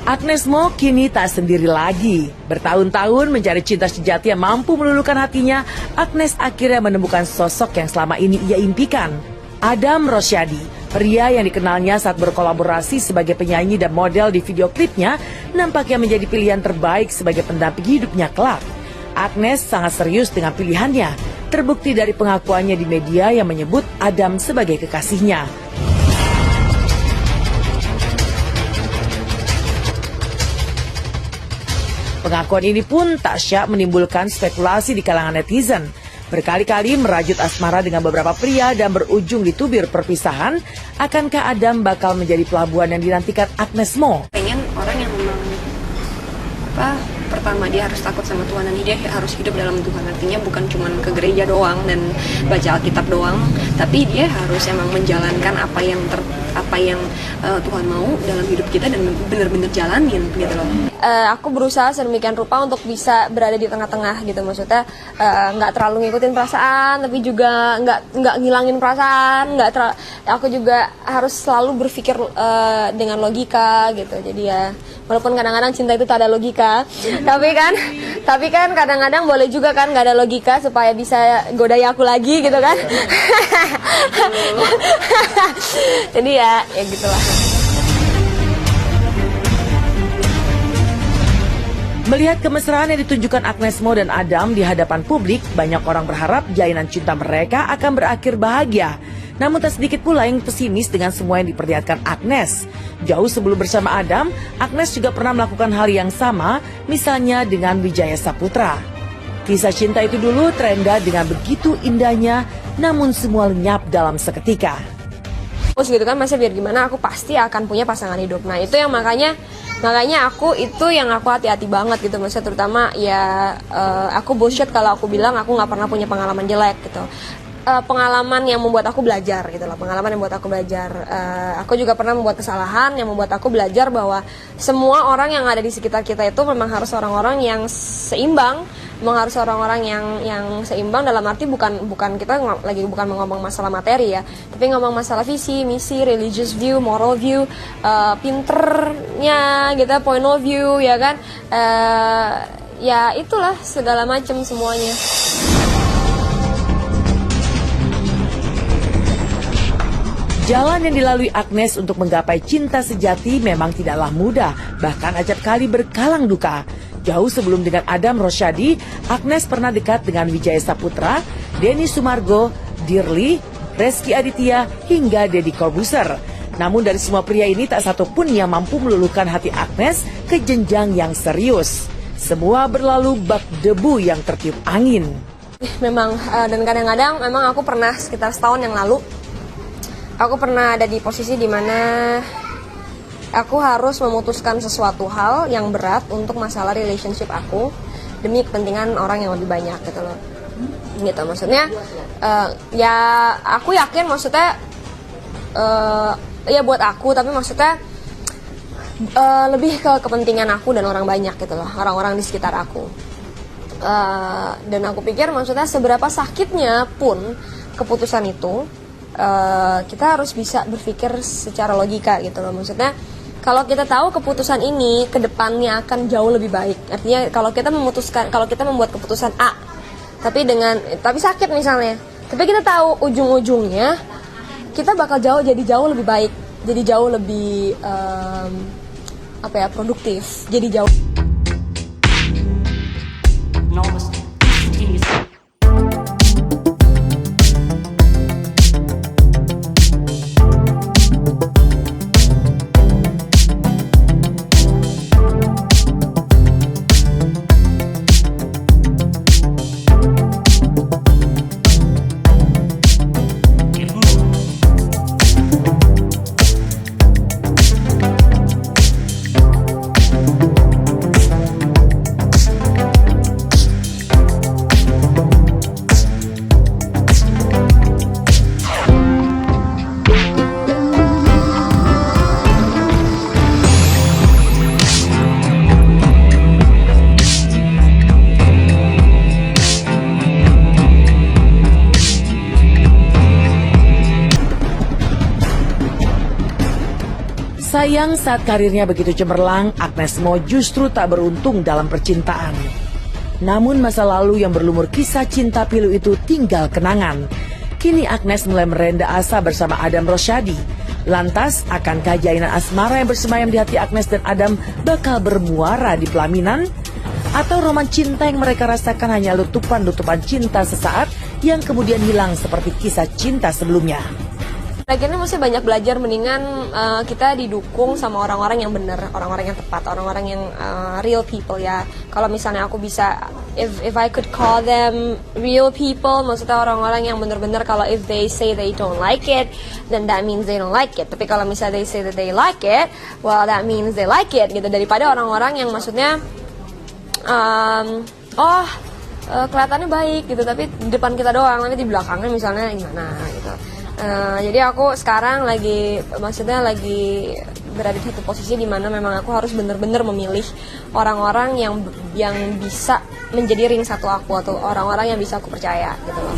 Agnes Mo kini tak sendiri lagi. Bertahun-tahun mencari cinta sejati yang mampu meluluhkan hatinya, Agnes akhirnya menemukan sosok yang selama ini ia impikan. Adam Rosyadi, pria yang dikenalnya saat berkolaborasi sebagai penyanyi dan model di video klipnya, nampaknya menjadi pilihan terbaik sebagai pendamping hidupnya kelak. Agnes sangat serius dengan pilihannya, terbukti dari pengakuannya di media yang menyebut Adam sebagai kekasihnya. Pengakuan ini pun tak syak menimbulkan spekulasi di kalangan netizen. Berkali-kali merajut asmara dengan beberapa pria dan berujung ditubir perpisahan. Akankah Adam bakal menjadi pelabuhan yang dinantikan Agnes Mo? Pengen orang yang memang pertama dia harus takut sama Tuhan dan dia harus hidup dalam Tuhan, artinya bukan cuma ke gereja doang dan baca Alkitab doang, tapi dia harus emang menjalankan apa yang Tuhan mau dalam hidup kita dan benar-benar jalanin gitu loh. Aku berusaha sedemikian rupa untuk bisa berada di tengah-tengah gitu, maksudnya nggak terlalu ngikutin perasaan tapi juga nggak ngilangin perasaan, aku juga harus selalu berpikir dengan logika gitu. Jadi ya walaupun kadang-kadang cinta itu tak ada logika, tapi kan kadang-kadang boleh juga kan nggak ada logika supaya bisa godai aku lagi gitu kan. Jadi ya gitulah. Melihat kemesraan yang ditunjukkan Agnes Mo dan Adam di hadapan publik, banyak orang berharap jalinan cinta mereka akan berakhir bahagia. Namun tak sedikit pula yang pesimis dengan semua yang diperlihatkan Agnes. Jauh sebelum bersama Adam, Agnes juga pernah melakukan hal yang sama, misalnya dengan Wijaya Saputra. Kisah cinta itu dulu terenda dengan begitu indahnya, namun semua lenyap dalam seketika. Terus gitu kan, masa biar gimana aku pasti akan punya pasangan hidup. Nah itu yang makanya aku itu yang aku hati-hati banget gitu, maksudnya terutama ya aku bullshit kalau aku bilang aku nggak pernah punya pengalaman jelek gitu. Pengalaman yang membuat aku belajar gitu loh, pengalaman yang membuat aku belajar. Aku juga pernah membuat kesalahan yang membuat aku belajar bahwa semua orang yang ada di sekitar kita itu memang harus orang-orang yang seimbang, memang harus orang-orang yang seimbang dalam arti bukan kita lagi bukan ngomong masalah materi ya, tapi ngomong masalah visi, misi, religious view, moral view, pinternya gitu, point of view ya kan, ya itulah segala macam semuanya. Jalan yang dilalui Agnes untuk menggapai cinta sejati memang tidaklah mudah, bahkan acap kali berkalang duka. Jauh sebelum dengan Adam Rosyadi, Agnes pernah dekat dengan Wijaya Saputra, Denny Sumargo, Dirli, Reski Aditya, hingga Deddy Corbuzier. Namun dari semua pria ini tak satu pun yang mampu meluluhkan hati Agnes ke jenjang yang serius. Semua berlalu bak debu yang tertiup angin. Memang, dan kadang-kadang memang aku pernah sekitar setahun yang lalu, aku pernah ada di posisi dimana aku harus memutuskan sesuatu hal yang berat untuk masalah relationship aku demi kepentingan orang yang lebih banyak gitu loh. Gitu maksudnya, ya aku yakin maksudnya, ya buat aku, tapi maksudnya lebih ke kepentingan aku dan orang banyak gitu loh, orang-orang di sekitar aku. Dan aku pikir maksudnya seberapa sakitnya pun keputusan itu, kita harus bisa berpikir secara logika gitu loh. Maksudnya kalau kita tahu keputusan ini ke depannya akan jauh lebih baik, artinya kalau kita membuat keputusan A tapi sakit misalnya, tapi kita tahu ujung-ujungnya kita bakal jadi jauh lebih baik, jadi jauh lebih produktif, jadi jauh. Sayang saat karirnya begitu cemerlang, Agnes Mo justru tak beruntung dalam percintaan. Namun masa lalu yang berlumur kisah cinta pilu itu tinggal kenangan. Kini Agnes mulai merenda asa bersama Adam Rosyadi. Lantas, akankah jalinan asmara yang bersemayam di hati Agnes dan Adam bakal bermuara di pelaminan? Atau roman cinta yang mereka rasakan hanya letupan-letupan cinta sesaat yang kemudian hilang seperti kisah cinta sebelumnya? Akhirnya mesti banyak belajar, mendingan kita didukung sama orang-orang yang benar, orang-orang yang tepat, orang-orang yang real people ya. Kalau misalnya aku bisa, if I could call them real people, maksudnya orang-orang yang benar-benar kalau if they say they don't like it, then that means they don't like it. Tapi kalau misalnya they say that they like it, well that means they like it gitu. Daripada orang-orang yang maksudnya, kelihatannya baik gitu, tapi di depan kita doang, tapi di belakangnya misalnya gimana gitu. Jadi aku sekarang lagi berada di satu posisi di mana memang aku harus benar-benar memilih orang-orang yang bisa menjadi ring satu aku, atau orang-orang yang bisa aku percaya gitu loh.